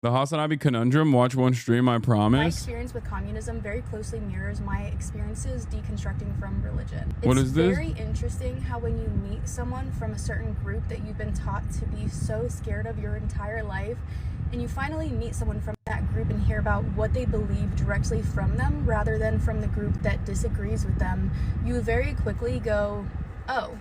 The Hasanabi conundrum. Watch one stream, I My promise. experience with communism very closely mirrors my experiences deconstructing from religion. What is this? It's very interesting how when you meet someone from a certain group that you've been taught to be so scared of your entire life, and you finally meet someone from that group and hear about what they believe directly from them rather than from the group that disagrees with them, you very quickly go, oh,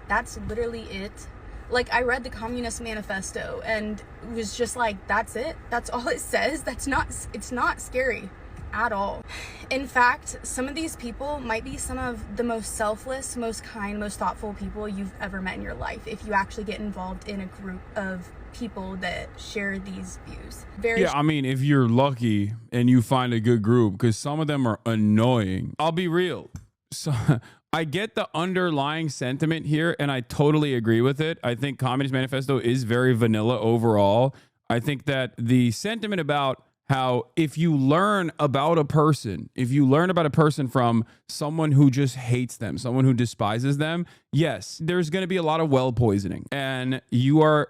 that's literally it. Like, I read the Communist Manifesto and it was just like, that's it? That's all it says? It's not scary at all. In fact, some of these people might be some of the most selfless, most kind, most thoughtful people you've ever met in your life if you actually get involved in a group of people that share these views. Yeah, I mean, if you're lucky and you find a good group, because some of them are annoying. I'll be real. So I get the underlying sentiment here, and I totally agree with it. I think Communist Manifesto is very vanilla overall. I think that the sentiment about how if you learn about a person, from someone who just hates them, someone who despises them, yes, there's going to be a lot of well poisoning, and you are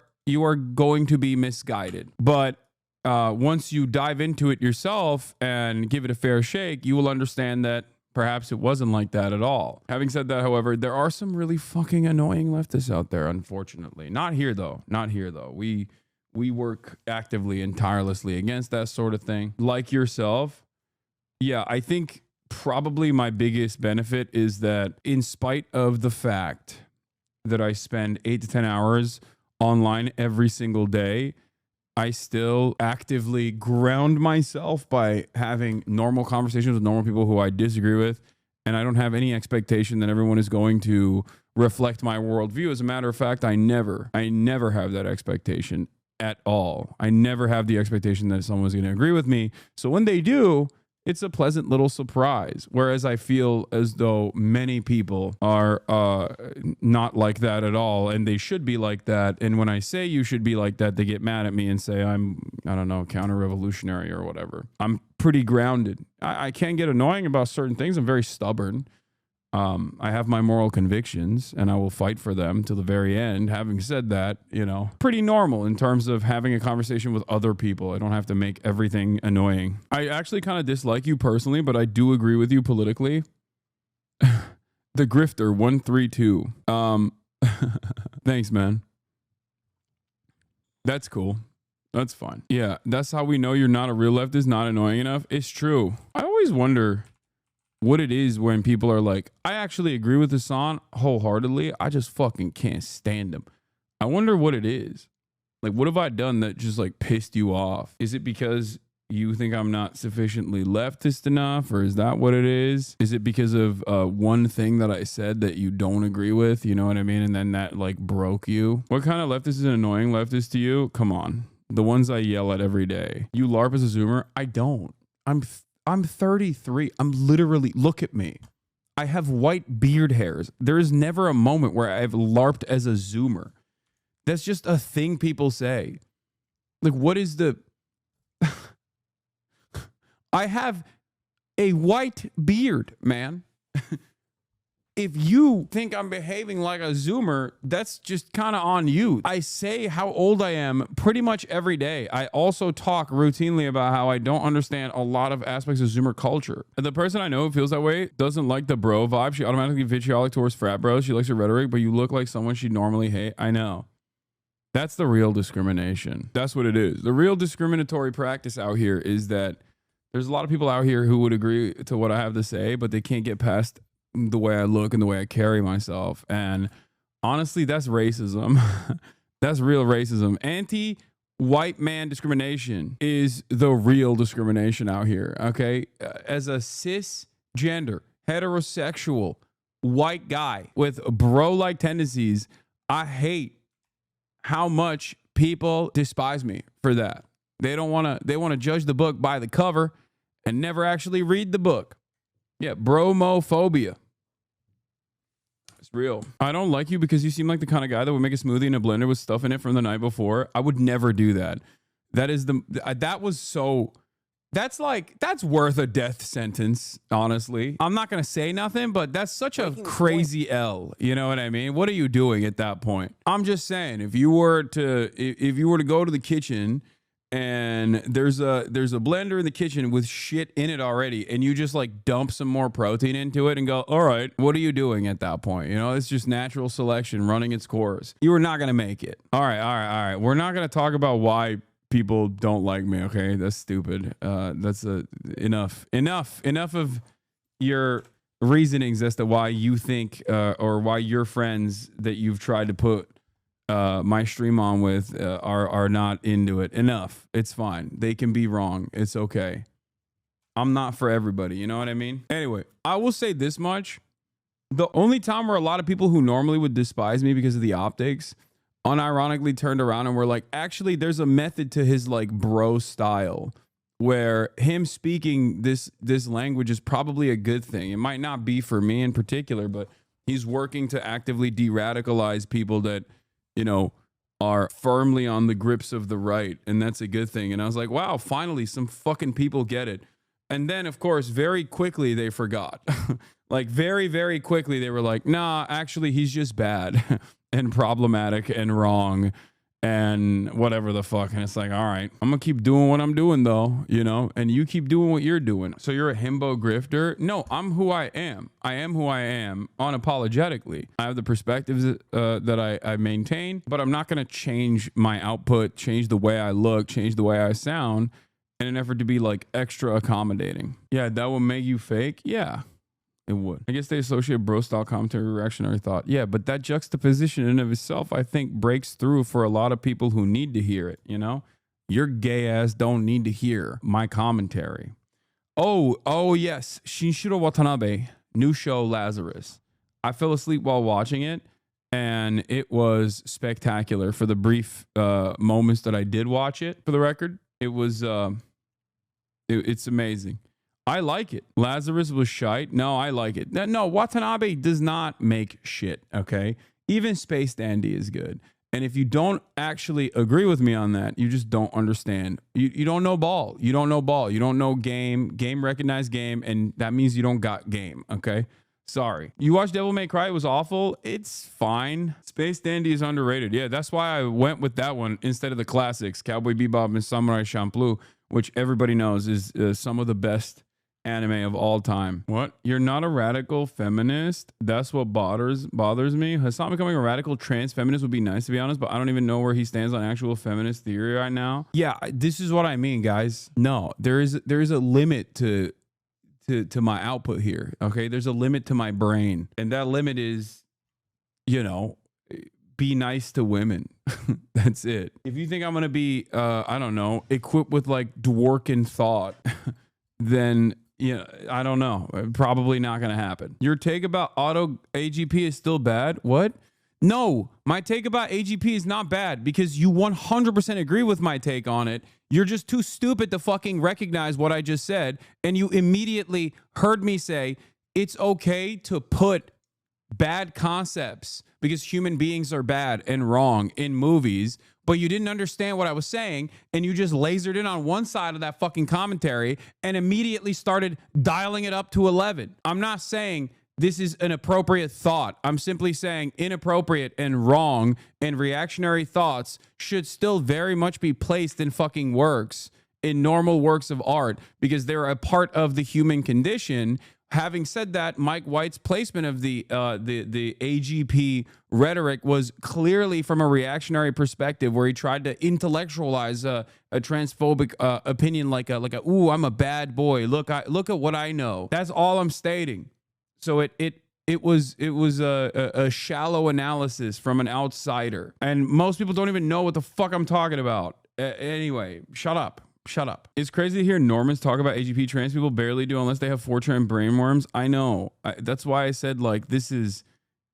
going to be misguided. But once you dive into it yourself and give it a fair shake, you will understand that perhaps it wasn't like that at all. Having said that, however, there are some really fucking annoying leftists out there, unfortunately. Not here, though. We work actively and tirelessly against that sort of thing. Like yourself, yeah, I think probably my biggest benefit is that in spite of the fact that I spend 8 to 10 hours online every single day, I still actively ground myself by having normal conversations with normal people who I disagree with. And I don't have any expectation that everyone is going to reflect my worldview. As a matter of fact, I never have that expectation at all. I never have the expectation that someone's going to agree with me. So when they do, it's a pleasant little surprise. Whereas I feel as though many people are not like that at all, and they should be like that. And when I say you should be like that, they get mad at me and say I don't know, counter-revolutionary or whatever. I'm pretty grounded. I can get annoying about certain things. I'm very stubborn. I have my moral convictions and I will fight for them till the very end. Having said that, pretty normal in terms of having a conversation with other people. I don't have to make everything annoying. I actually kind of dislike you personally, but I do agree with you politically. The Grifter 132. Thanks, man. That's cool. That's fine. Yeah, that's how we know you're not a real leftist, not annoying enough. It's true. I always wonder what it is when people are like, I actually agree with Hasan wholeheartedly. I just fucking can't stand him. I wonder what it is. Like, what have I done that just like pissed you off? Is it because you think I'm not sufficiently leftist enough, or is that what it is? Is it because of one thing that I said that you don't agree with? You know what I mean? And then that like broke you. What kind of leftist is an annoying leftist to you? Come on. The ones I yell at every day. You LARP as a Zoomer? I don't. I'm 33. I'm literally, look at me. I have white beard hairs. There is never a moment where I've LARPed as a Zoomer. That's just a thing people say. Like, what is the... I have a white beard, man. If you think I'm behaving like a Zoomer, that's just kind of on you. I say how old I am pretty much every day. I also talk routinely about how I don't understand a lot of aspects of Zoomer culture. And the person I know who feels that way doesn't like the bro vibe. She automatically vitriolic towards frat bros. She likes your rhetoric, but you look like someone she'd normally hate. I know. That's the real discrimination. That's what it is. The real discriminatory practice out here is that there's a lot of people out here who would agree to what I have to say, but they can't get past the way I look and the way I carry myself. And honestly, that's racism. That's real racism. Anti-white man discrimination is the real discrimination out here. Okay. As a cisgender, heterosexual, white guy with bro-like tendencies, I hate how much people despise me for that. They want to judge the book by the cover and never actually read the book. Yeah, bromophobia. It's real. I don't like you because you seem like the kind of guy that would make a smoothie in a blender with stuff in it from the night before. I would never do that. That's worth a death sentence, honestly. I'm not going to say nothing, but that's such a crazy L. You know what I mean? What are you doing at that point? I'm just saying, if you were to go to the kitchen and there's a blender in the kitchen with shit in it already, and you just like dump some more protein into it and go, all right, what are you doing at that point? You know, it's just natural selection running its course. You are not going to make it. All right. We're not going to talk about why people don't like me. Okay, that's stupid. That's enough of your reasonings as to why you think or why your friends that you've tried to put my stream on with are not into it. Enough. It's fine. They can be wrong. It's okay. I'm not for everybody. You know what I mean? Anyway, I will say this much. The only time where a lot of people who normally would despise me because of the optics unironically turned around and were like, actually, there's a method to his like bro style where him speaking this language is probably a good thing. It might not be for me in particular, but he's working to actively de-radicalize people that, you know, are firmly on the grips of the right. And that's a good thing. And I was like, wow, finally some fucking people get it. And then, of course, very quickly they forgot. Like very, very quickly they were like, nah, actually, he's just bad and problematic and wrong and whatever the fuck. And it's like, all right, I'm gonna keep doing what I'm doing though, you know, and you keep doing what you're doing. So you're a himbo grifter? No, I'm who I am. I am who I am unapologetically. I have the perspectives that I maintain, but I'm not gonna change my output, change the way I look, change the way I sound in an effort to be like extra accommodating. Yeah, that will make you fake. Yeah. It would. I guess they associate bro style commentary reactionary thought. Yeah, but that juxtaposition in and of itself, I think, breaks through for a lot of people who need to hear it, you know? Your gay ass don't need to hear my commentary. Oh yes. Shinshiro Watanabe, new show Lazarus. I fell asleep while watching it, and it was spectacular for the brief moments that I did watch it, for the record. It was it's amazing. I like it. Lazarus was shite. No, I like it. No, Watanabe does not make shit, okay? Even Space Dandy is good. And if you don't actually agree with me on that, you just don't understand. You don't know ball. You don't know ball. You don't know game. Game recognized game, and that means you don't got game, okay? Sorry. You watched Devil May Cry. It was awful. It's fine. Space Dandy is underrated. Yeah, that's why I went with that one instead of the classics, Cowboy Bebop and Samurai Champloo, which everybody knows is some of the best anime of all time. What? You're not a radical feminist? That's what bothers me. Hasan becoming a radical trans feminist would be nice, to be honest, but I don't even know where he stands on actual feminist theory right now. Yeah, this is what I mean, guys. No, there is a limit to my output here. Okay, there's a limit to my brain, and that limit is, you know, be nice to women. That's it. If you think I'm gonna be I don't know, equipped with like dworkin thought, then yeah, I don't know. Probably not going to happen. Your take about auto AGP is still bad? What? No, my take about AGP is not bad because you 100% agree with my take on it. You're just too stupid to fucking recognize what I just said. And you immediately heard me say it's okay to put bad concepts because human beings are bad and wrong in movies, but you didn't understand what I was saying, and you just lasered in on one side of that fucking commentary and immediately started dialing it up to 11. I'm not saying this is an appropriate thought. I'm simply saying inappropriate and wrong and reactionary thoughts should still very much be placed in fucking works, in normal works of art, because they're a part of the human condition. Having said that, Mike White's placement of the AGP rhetoric was clearly from a reactionary perspective, where he tried to intellectualize a transphobic opinion, like ooh, I'm a bad boy. Look at what I know. That's all I'm stating. So it was a shallow analysis from an outsider, and most people don't even know what the fuck I'm talking about. Anyway, shut up. Shut up. It's crazy to hear Normans talk about AGP. Trans people barely do unless they have Fortran brainworms. I know. That's why I said, like, this is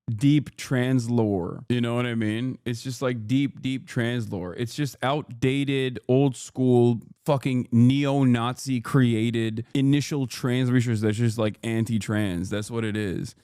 deep trans lore. You know what I mean? It's just like deep trans lore. It's just outdated, old school, fucking neo-Nazi created initial trans research that's just like anti-trans. That's what it is.